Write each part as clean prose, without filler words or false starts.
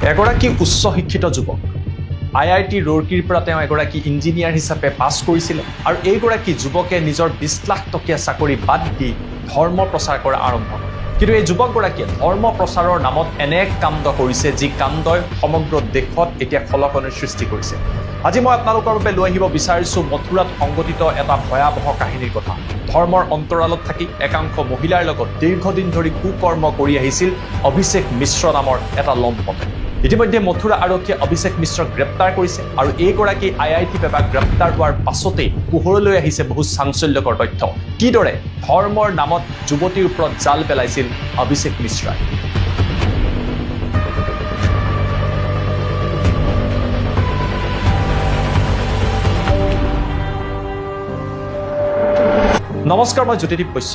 এগৰাকী উচ্চ শিক্ষিত যুৱক IIT ৰুৰকীৰ পৰা তেওঁ এগৰাকী ইঞ্জিনিয়াৰ হিচাপে পাছ কৰিছিল আৰু এইগৰাকী যুৱকে নিজৰ 20 লাখ টকীয়া চাকৰি বাদ দি ধৰ্ম প্ৰচাৰ কৰা আৰম্ভ কৰে। কিন্তু এই যুৱকগৰাকীয়ে ধৰ্ম প্ৰচাৰৰ নামত এনে এক কাণ্ড কৰিছে যি কাণ্ডই সমগ্ৰ দেশত এতিয়া খলকনিৰ সৃষ্টি কৰিছে। আজি মই আপোনালোকৰ বাবে লৈ আহিব বিচাৰিছোঁ মথুৰাত সংঘটিত এটা ভয়াৱহ কাহিনীৰ কথা। ধৰ্মৰ অন্তৰালত থাকি একাংশ মহিলাৰ লগত দীৰ্ঘদিন ধৰি কুকৰ্ম কৰি আহিছিল অভিষেক মিশ্ৰ নামৰ এটা লম্পটে। ইতিমধ্যে মথুৰা আৰক্ষীয়ে অভিষেক মিশ্ৰক গ্ৰেপ্তাৰ কৰিছে আৰু এইগৰাকী IIT পেপা গ্ৰেপ্তাৰ হোৱাৰ পাছতেই পোহৰলৈ আহিছে বহু চাঞ্চল্যকৰ তথ্য। কিদৰে ধৰ্মৰ নামত যুৱতীৰ ওপৰত জাল পেলাইছিল অভিষেক মিশ্ৰাই। নমস্কাৰ, মই জ্যোতিদীপ বৈশ্য।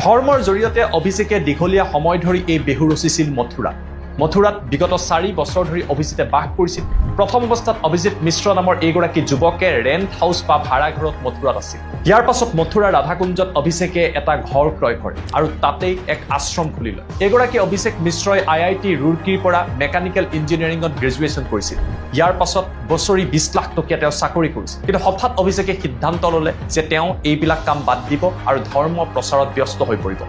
ধৰ্মৰ জৰিয়তে অভিষেকে দীঘলীয়া সময় ধৰি এই বেহু ৰচিছিল মথুৰাত বিগত 4 বছৰ ধৰি অভিজিতে বাস কৰিছিল। প্ৰথম অৱস্থাত অভিজিত মিশ্ৰ নামৰ এইগৰাকী যুৱকে ৰেণ্ট হাউচ বা ভাড়া ঘৰত মথুৰাত আছিল। ইয়াৰ পাছত মথুৰা ৰাধাকুঞ্জত অভিষেকে এটা ঘৰ ক্ৰয় কৰে আৰু তাতেই এক আশ্ৰম খুলি লয়। এইগৰাকী অভিষেক মিশ্ৰই IIT ৰুৰকীৰ পৰা মেকানিকেল ইঞ্জিনিয়াৰিঙত গ্ৰেজুৱেশ্যন কৰিছিল। ইয়াৰ পাছত বছৰি 20 লাখ টকীয়া তেওঁ চাকৰি কৰিছিল। কিন্তু হঠাৎ অভিষেকে সিদ্ধান্ত ল'লে যে তেওঁ এইবিলাক কাম বাদ দিব আৰু ধৰ্ম প্ৰচাৰত ব্যস্ত হৈ পৰিব।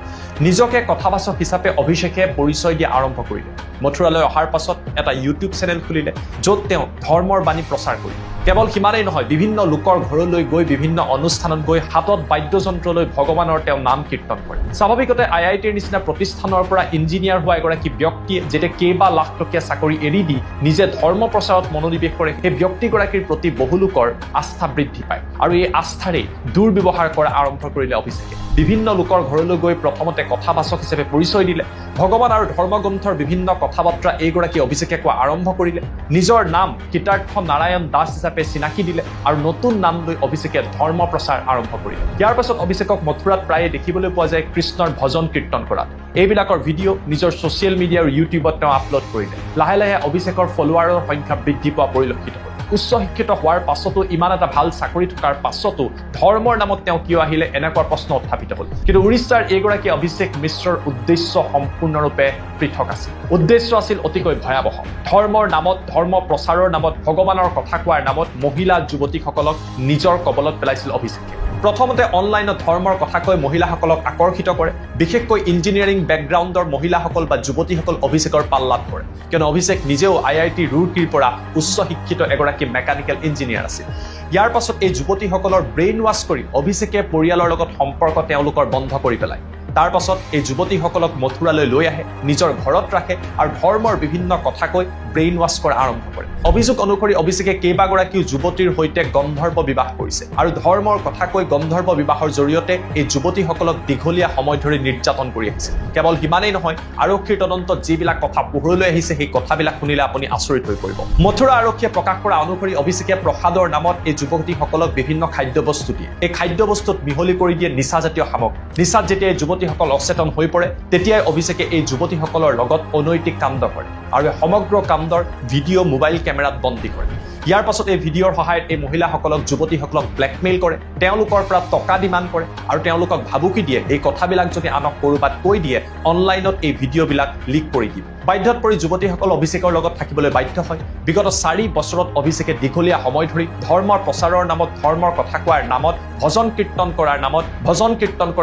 নিজকে কথাবাচক হিচাপে অভিষেকে পৰিচয় দিয়া আৰম্ভ কৰিলে। মথুৰালৈ অহাৰ পাছত এটা ইউটিউব চেনেল খুলিলে য'ত তেওঁ ধৰ্মৰ বাণী প্ৰচাৰ কৰিলে। কেৱল সিমানেই নহয়, বিভিন্ন লোকৰ ঘৰলৈ গৈ বিভিন্ন অনুষ্ঠানত গৈ হাতত বাদ্যযন্ত্ৰ লৈ ভগৱানৰ তেওঁ নাম কীৰ্তন কৰে। স্বাভাৱিকতে IITৰ নিচিনা প্ৰতিষ্ঠানৰ পৰা ইঞ্জিনিয়াৰ হোৱা এগৰাকী ব্যক্তিয়ে যেতিয়া কেইবা লাখ টকীয়া চাকৰি এৰি দি নিজে ধৰ্ম প্ৰচাৰত মনোনিৱেশ কৰে, সেই ব্যক্তিগৰাকীৰ প্ৰতি বহু লোকৰ আস্থা বৃদ্ধি পায় আৰু এই আস্থাৰেই দুৰ্ব্যৱহাৰ কৰা আৰম্ভ কৰিলে অভিষেকে। বিভিন্ন লোকৰ ঘৰলৈ গৈ প্ৰথমতে কথাবাচক হিচাপে পৰিচয় দিলে। ভগৱান আৰু ধৰ্মগ্ৰন্থৰ বিভিন্ন কথা বাৰ্তা এইগৰাকী অভিষেকে কোৱা আৰম্ভ কৰিলে। নিজৰ নাম কীৰ্তাৰ্থ নাৰায়ণ দাস হিচাপে চিনাকি দিলে আৰু নতুন নাম লৈ অভিষেকে ধৰ্ম প্ৰচাৰ আৰম্ভ কৰিলে। ইয়াৰ পাছত অভিষেকক মথুৰাত প্ৰায়ে দেখিবলৈ পোৱা যায় কৃষ্ণৰ ভজন কীৰ্তন কৰাত। এইবিলাকৰ ভিডিঅ' নিজৰ ছ'চিয়েল মিডিয়া আৰু ইউটিউবত তেওঁ আপলোড কৰিলে। লাহে লাহে অভিষেকৰ ফলোৱাৰৰ সংখ্যা বৃদ্ধি পোৱা পৰিলক্ষিত হ'ল। উচ্চ শিক্ষিত হোৱাৰ পাছতো, ইমান এটা ভাল চাকৰি থকাৰ পাছতো ধৰ্মৰ নামত তেওঁ কিয় আহিলে এনেকুৱা প্ৰশ্ন উত্থাপিত হ'ল। কিন্তু উৰিষ্যাৰ এইগৰাকী অভিষেক মিশ্ৰৰ উদ্দেশ্য সম্পূৰ্ণৰূপে পৃথক আছিল। উদ্দেশ্য আছিল অতিকৈ ভয়াৱহ। ধৰ্মৰ নামত, ধৰ্ম প্ৰচাৰৰ নামত, ভগৱানৰ কথা কোৱাৰ নামত মহিলা যুৱতীসকলক নিজৰ কবলত পেলাইছিল অভিষেকে। প্ৰথমতে অনলাইনত ধৰ্মৰ কথা কৈ মহিলাসকলক আকৰ্ষিত কৰে। বিশেষকৈ ইঞ্জিনিয়াৰিং বেকগ্ৰাউণ্ডৰ মহিলাসকল বা যুৱতীসকল অভিষেকৰ পাল্লাত পৰে, কিয়নো অভিষেক নিজেও IIT ৰুৰকীৰ পৰা উচ্চ শিক্ষিত এগৰাকী মেকানিকেল ইঞ্জিনিয়াৰ আছিল। ইয়াৰ পাছত এই যুৱতীসকলৰ ব্ৰেইন ৱাছ কৰি অভিষেকে পৰিয়ালৰ লগত সম্পৰ্ক তেওঁলোকৰ বন্ধ কৰি পেলায়। তাৰ পাছত এই যুৱতীসকলক মথুৰালৈ লৈ আহে, নিজৰ ঘৰত ৰাখে আৰু ধৰ্মৰ বিভিন্ন কথা কৈ ব্ৰেইন ৱাছ কৰা আৰম্ভ কৰে। অভিযোগ অনুসৰি অভিষেকে কেইবাগৰাকীও যুৱতীৰ সৈতে গন্ধৰ্ব বিবাহ কৰিছে আৰু ধৰ্মৰ কথা কৈ গন্ধৰ্ব বিবাহৰ জৰিয়তে এই যুৱতীসকলক দীঘলীয়া সময় ধৰি নিৰ্যাতন কৰি আহিছে। কেৱল সিমানেই নহয়, আৰক্ষীৰ তদন্তত যিবিলাক কথা পোহৰলৈ আহিছে সেই কথাবিলাক শুনিলে আপুনি আচৰিত হৈ পৰিব। মথুৰা আৰক্ষীয়ে প্ৰকাশ কৰা অনুসৰি অভিষেকে প্ৰসাদৰ নামত এই যুৱতীসকলক বিভিন্ন খাদ্যবস্তু দিয়ে। এই খাদ্যবস্তুত মিহলি কৰি দিয়ে নিচাজাতীয় সামগ্ৰী। নিচাত যেতিয়া এই যুৱতীসকল অচেতন হৈ পৰে, তেতিয়াই অভিষেকে এই যুৱতীসকলৰ লগত অনৈতিক কাণ্ড কৰে আৰু সমগ্ৰ কাণ্ডৰ ভিডিঅ' মোবাইল কেমেৰাত বন্দী কৰে। ইয়াৰ পাছত এই ভিডিঅ'ৰ সহায়ত এই মহিলাসকলক, যুৱতীসকলক ব্লেকমেইল কৰে, তেওঁলোকৰ পৰা টকা ডিমাণ্ড কৰে আৰু তেওঁলোকক ভাবুকি দিয়ে এই কথাবিলাক যদি আনক ক'ৰবাত কৈ দিয়ে অনলাইনত এই ভিডিঅ'বিলাক লিক কৰি দিব। বাধ্যত পৰি যুৱতীসকল অভিষেকৰ লগত থাকিবলৈ বাধ্য হয়। বিগত 4 বছৰত অভিষেকে দীঘলীয়া সময় ধৰি ধৰ্মৰ প্ৰচাৰৰ নামত, ধৰ্মৰ কথা কোৱাৰ নামত, ভজন কীৰ্তন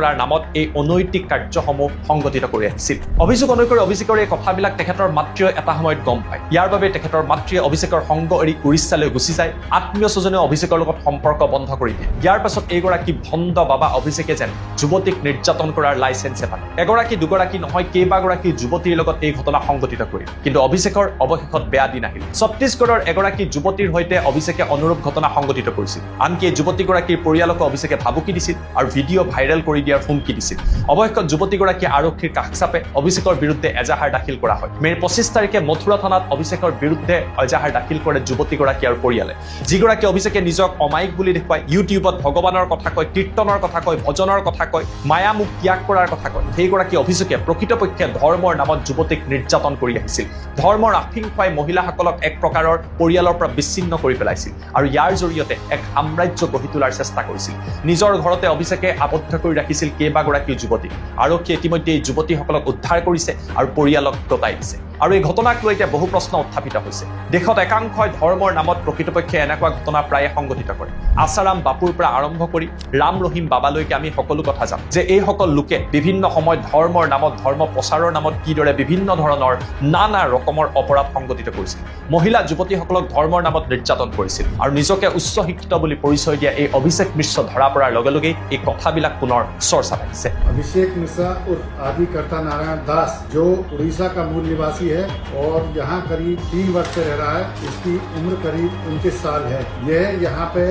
কৰাৰ নামত এই অনৈতিক কাৰ্যসমূহ সংগঠিত কৰি আহিছিল। অভিযোগ অনুসৰি অভিষেকৰ এই কথাবিলাক তেখেতৰ মাতৃয়ে এটা সময়ত গম পায়। ইয়াৰ বাবে তেখেতৰ মাতৃয়ে অভিষেকৰ সংগ এৰি উৰিষ্যালৈ গুচি যায়। আত্মীয় স্বজনেও অভিষেকৰ লগত সম্পৰ্ক বন্ধ কৰি দিয়ে। ইয়াৰ পাছত এইগৰাকী ভণ্ড বাবা অভিষেকে যেন যুৱতীক নিৰ্যাতন কৰাৰ লাইচেঞ্চে পালে। এগৰাকী দুগৰাকী নহয়, কেইবাগৰাকী যুৱতীৰ লগত এই ঘটনা সংগঠিত কৰিল। কিন্তু অভিষেকৰ অৱশেষত বেয়া দিন আহিল। ছত্তীশগড়ৰ এগৰাকী যুৱতীৰ সৈতে অভিষেকে অনুৰূপ ঘটনা সংগঠিত কৰিছিল। আনকি এই যুৱতীগৰাকীৰ পৰিয়ালকো অভিষেকে ভাবুকি দিছিল আৰু ভিডিঅ' ভাইৰেল কৰি দিয়াৰ হুমকি দিছিল। অৱশেষত যুৱতীগৰাকীয়ে আৰক্ষীৰ কাষ চাপে অভিষেকৰ বিৰুদ্ধে এজাহাৰ দাখিল কৰা হয়। মে'ৰ 25 তাৰিখে মথুৰা থানাত অভিষেকৰ বিৰুদ্ধে এজাহাৰ দাখিল কৰে যুৱতীগৰাকী আৰু পৰিয়ালে, যিগৰাকী অভিষেকে নিজক অমায়িক বুলি দেখুৱায়, ইউটিউবত ভগৱানৰ কথা কয়, কীৰ্তনৰ কথা কয়, ভজনৰ কথা কয়, মায়া মুখ ত্যাগ কৰাৰ কথা কয়। সেইগৰাকী অভিষেকে প্ৰকৃতপক্ষে ধৰ্মৰ নামত যুৱতীক নিৰ্যাতন কৰি আহিছিল। ধৰ্মৰ আফিং খুৱাই মহিলাসকলক এক প্ৰকাৰৰ পৰিয়ালৰ পৰা বিচ্ছিন্ন কৰি পেলাইছিল আৰু ইয়াৰ জৰিয়তে এক সাম্ৰাজ্য গঢ়ি তোলাৰ চেষ্টা কৰিছিল। নিজৰ ঘৰতে অভিষেকে আবদ্ধ কৰি ৰাখিছিল কেইবাগৰাকী যুৱতীক। আৰক্ষীয়ে ইতিমধ্যে এই যুৱতীসকলক উদ্ধাৰ কৰিছে আৰু পৰিয়ালক গতাই দিছে। আৰু এই ঘটনাক লৈ এতিয়া বহু প্ৰশ্ন উত্থাপিত হৈছে। দেশত একাংশই ধৰ্মৰ নামত প্ৰকৃতপক্ষে এনেকুৱা ঘটনা প্ৰায়ে সংঘটিত কৰে। আছাৰাম বাপুৰ পৰা আৰম্ভ কৰি ৰাম ৰহিম বাবালৈকে আমি সকলো কথা জানো যে এইসকল লোকে বিভিন্ন সময়ত ধৰ্মৰ নামত, ধৰ্ম প্ৰচাৰৰ নামত কিদৰে বিভিন্ন ধৰণৰ নানা ৰকমৰ অপৰাধ সংঘটিত কৰিছিল। মহিলা যুৱতীসকলক ধৰ্মৰ নামত নিৰ্যাতন কৰিছিল আৰু নিজকে উচ্চ শিক্ষিত বুলি পৰিচয় দিয়া এই অভিষেক মিশ্ৰ ধৰা পৰাৰ লগে লগেই এই কথাবিলাক পুনৰ চৰ্চাত আহিছে। अभिषेक मिश्रा उर्फ आदिकर्ता नारायण दास जो उड़ीसा का मूल निवासी है और यहाँ करीब 3 वर्ष से रह रहा है। इसकी उम्र करीब 29 साल है। यह यहाँ पे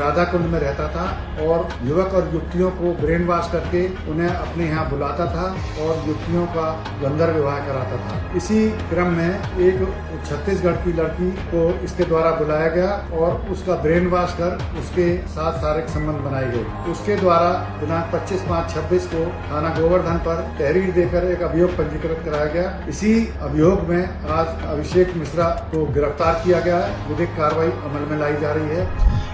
राधा कुंड में रहता था और युवक और युवतियों को ब्रेन वॉश करके उन्हें अपने यहाँ बुलाता था और युवतियों का गंधर्व विवाह कराता था। इसी क्रम में एक छत्तीसगढ़ की लड़की को इसके द्वारा बुलाया गया और उसका ब्रेन वॉश कर उसके साथ शारीरिक संबंध बनाए गए। उसके द्वारा दिनांक 25/5/26 को थाना गोवर्धन पर तहरीर देकर एक अभियोग पंजीकृत कराया गया। इसी अभियोग में आज अभिषेक मिश्रा को गिरफ्तार किया गया है। विधिक कार्रवाई अमल में लाई जा रही है।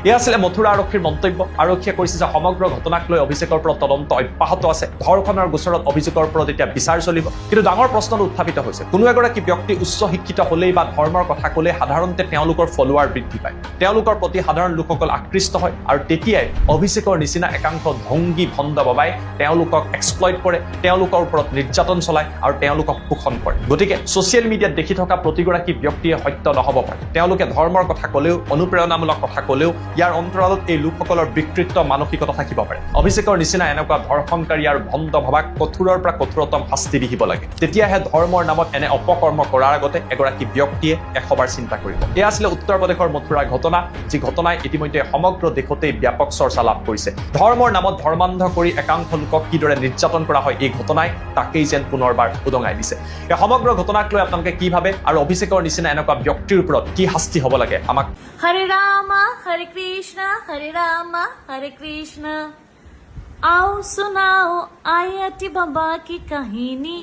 এয়া আছিলে মথুৰা আৰক্ষীৰ মন্তব্য। আৰক্ষীয়ে কৈছে যে সমগ্ৰ ঘটনাক লৈ অভিষেকৰ ওপৰত তদন্ত অব্যাহত আছে। ধৰ্ষণৰ গোচৰত অভিযোগৰ ওপৰত এতিয়া বিচাৰ চলিব। কিন্তু ডাঙৰ প্ৰশ্নটো উত্থাপিত হৈছে, কোনো এগৰাকী ব্যক্তি উচ্চ শিক্ষিত হ'লেই বা ধৰ্মৰ কথা ক'লেই সাধাৰণতে তেওঁলোকৰ ফলোৱাৰ বৃদ্ধি পায়, তেওঁলোকৰ প্ৰতি সাধাৰণ লোকসকল আকৃষ্ট হয় আৰু তেতিয়াই অভিষেকৰ নিচিনা একাংশ ভংগী ভণ্ড বাবাই তেওঁলোকক এক্সপ্লইট কৰে, তেওঁলোকৰ ওপৰত নিৰ্যাতন চলায় আৰু তেওঁলোকক শোষণ কৰে। গতিকে ছ'চিয়েল মিডিয়াত দেখি থকা প্ৰতিগৰাকী ব্যক্তিয়ে সত্য নহ'ব পাৰে। তেওঁলোকে ধৰ্মৰ কথা ক'লেও, অনুপ্ৰেৰণামূলক কথা ক'লেও ইয়াৰ অন্তৰালত এই লোকসকলৰ বিকৃত মানসিকতা থাকিব পাৰে। অভিষেকৰ নিচিনা এনেকুৱা ধৰ্ষণকাৰী আৰু ভণ্ড ভাবাক কঠোৰৰ পৰা কঠোৰতম শাস্তি বিহিব লাগে। তেতিয়াহে ধৰ্মৰ নামত এনে অপকৰ্ম কৰাৰ আগতে এগৰাকী ব্যক্তিয়ে এশবাৰ চিন্তা কৰিব। এয়া আছিলে উত্তৰ প্ৰদেশৰ মথুৰাৰ ঘটনা, যি ঘটনাই ইতিমধ্যে সমগ্ৰ দেশতেই ব্যাপক চৰ্চা লাভ কৰিছে। ধৰ্মৰ নামত ধৰ্মান্ধ কৰি একাংশ লোকক কিদৰে নিৰ্যাতন কৰা হয় এই ঘটনাই তাকেই যেন পুনৰবাৰ উদঙাই দিছে। এই সমগ্ৰ ঘটনাক লৈ আপোনালোকে কি ভাবে আৰু অভিষেকৰ নিচিনা এনেকুৱা ব্যক্তিৰ ওপৰত কি শাস্তি হ'ব লাগে আমাক हरे राम हरे कृष्ण आओ सुनाओ आयती बाबा की कहानी।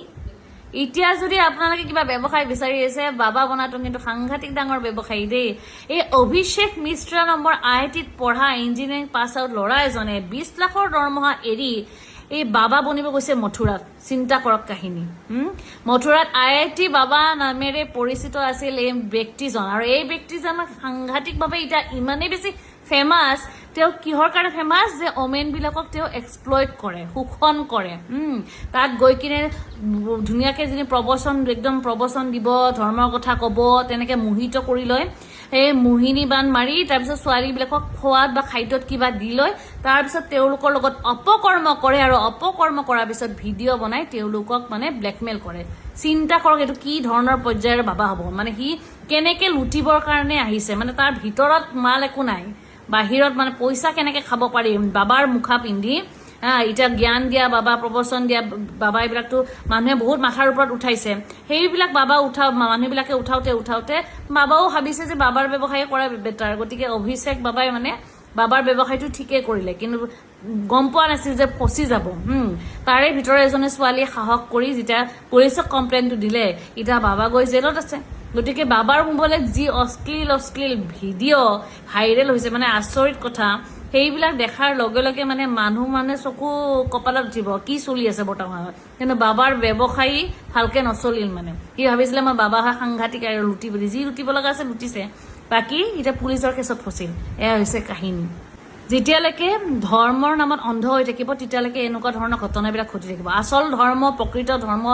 এতিয়া যদি আপোনালোকে কিবা ব্যৱসায় বিচাৰি আছে, বাবা বনাটো কিন্তু সাংঘাতিক ডাঙৰ ব্যৱসায়ী দেই। এই অভিষেক মিশ্ৰ নম্বৰ IITত পঢ়া ইঞ্জিনিয়াৰিং পাছ আউট ল'ৰা এজনে 20 লাখৰ দৰমহা এৰি এই বাবা বনিব গৈছে মথুৰাত। চিন্তা কৰক কাহিনী। মথুৰাত IIT বাবা নামেৰে পৰিচিত আছিল এই ব্যক্তিজন, আৰু এই ব্যক্তিজনক সাংঘাতিকভাৱে এতিয়া ইমানেই বেছি ফেমাছ। তেওঁ কিহৰ কাৰণে ফেমাছ? যে ওমেন বিলাকক তেওঁ এক্সপ্লইট কৰে, শোষণ কৰে। তাত গৈ কিনে ধুনীয়াকৈ যিনি একদম প্ৰবচন দিব, ধৰ্মৰ কথা ক'ব, তেনেকৈ মোহিত কৰি লয়। সেই মোহিনী বান মাৰি তাৰপিছত ছোৱালীবিলাকক খোৱাত বা খাদ্যত কিবা দি লয়। তাৰপিছত তেওঁলোকৰ লগত অপকৰ্ম কৰে আৰু অপকৰ্ম কৰাৰ পিছত ভিডিঅ' বনাই তেওঁলোকক মানে ব্লেকমেইল কৰে। চিন্তা কৰক এইটো কি ধৰণৰ পৰ্যায়ৰ বাবা হ'ব। মানে সি কেনেকৈ লুটিবৰ কাৰণে আহিছে, মানে তাৰ ভিতৰত মাল একো নাই, বাহিৰত মানে পইচা কেনেকৈ খাব পাৰিম বাবাৰ মুখা পিন্ধি। এতিয়া জ্ঞান দিয়া বাবা, প্ৰবচন দিয়া বাবা, এইবিলাকতো মানুহে বহুত মাথাৰ ওপৰত উঠাইছে। সেইবিলাক বাবা মানুহবিলাকে উঠাওতে বাবাও ভাবিছে যে বাবাৰ ব্যৱসায় কৰা বেটাৰ। গতিকে অভিষেক বাবাই মানে বাবাৰ ব্যৱসায়টো ঠিকেই কৰিলে, কিন্তু গম পোৱা নাছিল যে ফচি যাব। তাৰে ভিতৰত এজনী ছোৱালীয়ে সাহস কৰি যেতিয়া পুলিচক কমপ্লেইনটো দিলে, এতিয়া বাবা গৈ জেলত আছে। গতিকে বাবাৰ মোবাইলত যি অশ্লীল ভিডিঅ' ভাইৰেল হৈছে, মানে আচৰিত কথা। সেইবিলাক দেখাৰ লগে লগে মানুহ চকু কপালত উঠিব কি চলি আছে বৰ্তমানত। কিন্তু বাবাৰ ব্যৱসায়ী ভালকে নচলিল। সি ভাবিছিলে মই বাবা হয় সাংঘাতিক আৰু লুটিব, যি লুটিব লগা আছে লুটিছে, বাকী এতিয়া পুলিচৰ কেছত ফচিল। এয়া হৈছে কাহিনী। যেতিয়ালৈকে ধৰ্মৰ নামত অন্ধ হৈ থাকিব, তেতিয়ালৈকে এনেকুৱা ধৰণৰ ঘটনাবিলাক ঘটি থাকিব। আচল ধৰ্ম, প্ৰকৃত ধৰ্ম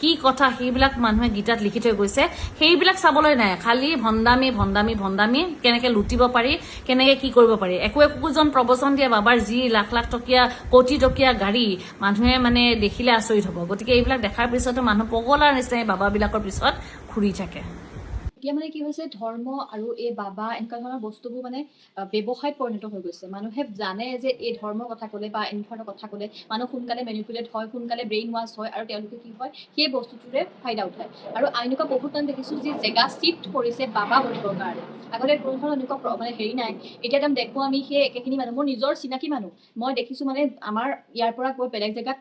কি কথা সেইবিলাক মানুহে গীতাত লিখি থৈ গৈছে, সেইবিলাক চাবলৈ নাই। খালি ভণ্ডামি, কেনেকৈ লুটিব পাৰি, কেনেকৈ কি কৰিব পাৰি। একোজন প্ৰবচন দিয়া বাবাৰ যি লাখ টকীয়া, কোটি টকীয়া গাড়ী মানুহে দেখিলে আচৰিত হ'ব। গতিকে এইবিলাক দেখাৰ পিছতো মানুহ পগলাৰ নিচিনাই বাবাবিলাকৰ পিছত ঘূৰি থাকে। এতিয়া কি হৈছে, ধৰ্ম আৰু এই বাবা এনেকুৱা ধৰণৰ বস্তুবোৰ ব্যৱসায়ত পৰিণত হৈ গৈছে। মানুহে জানে যে এই ধৰ্মৰ কথা ক'লে বা এনেকুৱা ধৰণৰ কথা ক'লে মানুহ সোনকালে মেনিপুলেট হয়, সোনকালে ব্ৰেইন ৱাছ হয়, আৰু তেওঁলোকে কি হয় সেই বস্তুটোৰে ফাইদা উঠায়। আৰু এনেকুৱা বহুত মানুহ দেখিছোঁ যে জেগা চিফ্ট কৰিছে বাবা বনিবৰ কাৰণে। আগতে কোনো ধৰণৰ এনেকুৱা হেৰি নাই। এতিয়া দেখোঁ আমি সেই একেখিনি মানুহ, মোৰ নিজৰ চিনাকি মানুহ মই দেখিছোঁ, আমাৰ ইয়াৰ পৰা গৈ বেলেগ জেগাত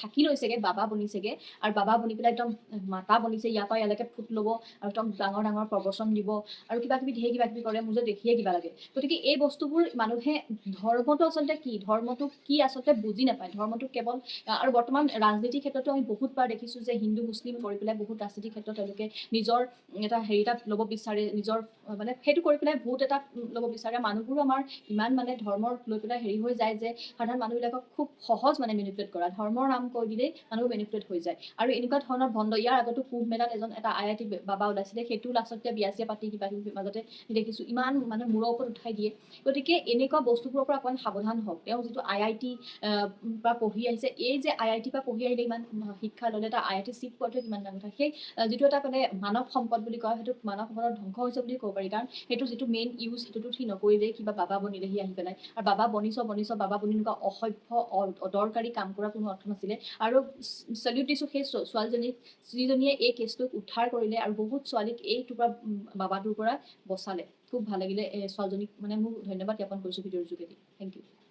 থাকি লৈছেগৈ, বাবা বনিছেগৈ, আৰু বাবা বনি পেলাই একদম মাতা বনিছে, ইয়াৰ পৰা ইয়ালৈকে ফুট ল'ব আৰু তেওঁক ডাঙৰ ডাঙৰ প্ৰবচন দিব আৰু কিবা কিবি ধেৰ কিবা কিবি কৰে, মোৰ যে দেখিয়ে কিবা লাগে। গতিকে এই বস্তুবোৰ মানুহে ধৰ্মটো আচলতে কি, ধৰ্মটো কি আচলতে বুজি নাপায়। ধৰ্মটো কেৱল আৰু বৰ্তমান ৰাজনীতিৰ ক্ষেত্ৰতো আমি বহুতবাৰ দেখিছোঁ যে হিন্দু মুছলিম কৰি পেলাই বহুত ৰাজনীতিৰ ক্ষেত্ৰত তেওঁলোকে নিজৰ এটা এটা ল'ব বিচাৰে, নিজৰ মানে সেইটো কৰি পেলাই ভোট এটা ল'ব বিচাৰে। মানুহবোৰো আমাৰ ইমান মানে ধৰ্মৰ লৈ পেলাই হৈ যায় যে সাধাৰণ মানুহবিলাকক খুব সহজ মানে মেনিপুলেট কৰা, ধৰ্মৰ নাম কৈ দিলেই মানুহবোৰ মেনিপুলেট হৈ যায়। আৰু এনেকুৱা ধৰণৰ ভণ্ড, ইয়াৰ আগতো কুম্ভ মেলাত এটা IIT বাবা ওলাইছিলে, সেইটো লাষ্টতে বিয়া পাতি কিবা কিবি মাজতে দেখিছোঁ, ইমান মানে মূৰৰ ওপৰত উঠাই দিয়ে। গতিকে এনেকুৱা বস্তুবোৰৰ পৰা অকণমান সাৱধান হওক। তেওঁ যিটো IIT পৰা পঢ়ি আহিছে, এই যে IIT পৰা পঢ়ি আহিলে ইমান শিক্ষা ল'লে, এটা IIT চিট পোৱাটো কিমান ডাঙৰ কথা। সেই যিটো এটা মানে মানৱ সম্পদ বুলি কয়, সেইটো মানৱ সম্পদৰ ধ্বংস হৈছে বুলি ক'ব পাৰি। কাৰণ সেইটো যিটো মেইন ইউজ, সেইটোতো সি নকৰিলেই, কিবা বাবা বনিলে সি আহি পেলাই। আৰু বাবা বনিছ বাবা বনি এনেকুৱা অসভ্য অদৰকাৰী কাম কৰা কোনো অৰ্থ নাছিলে। আৰু চেলিউট দিছোঁ সেই ছোৱালীজনীক, যিজনীয়ে এই কেছটোক উদ্ধাৰ কৰিলে আৰু বহুত ছোৱালীক এইটোৰ পৰা বাবাটোৰ পৰা বচালে। খুব ভাল লাগিলে ছোৱালীজনীক মানে মোৰ ধন্যবাদ জ্ঞাপন কৰিছোঁ ভিডিঅ'ৰ যোগেদি। Thank U.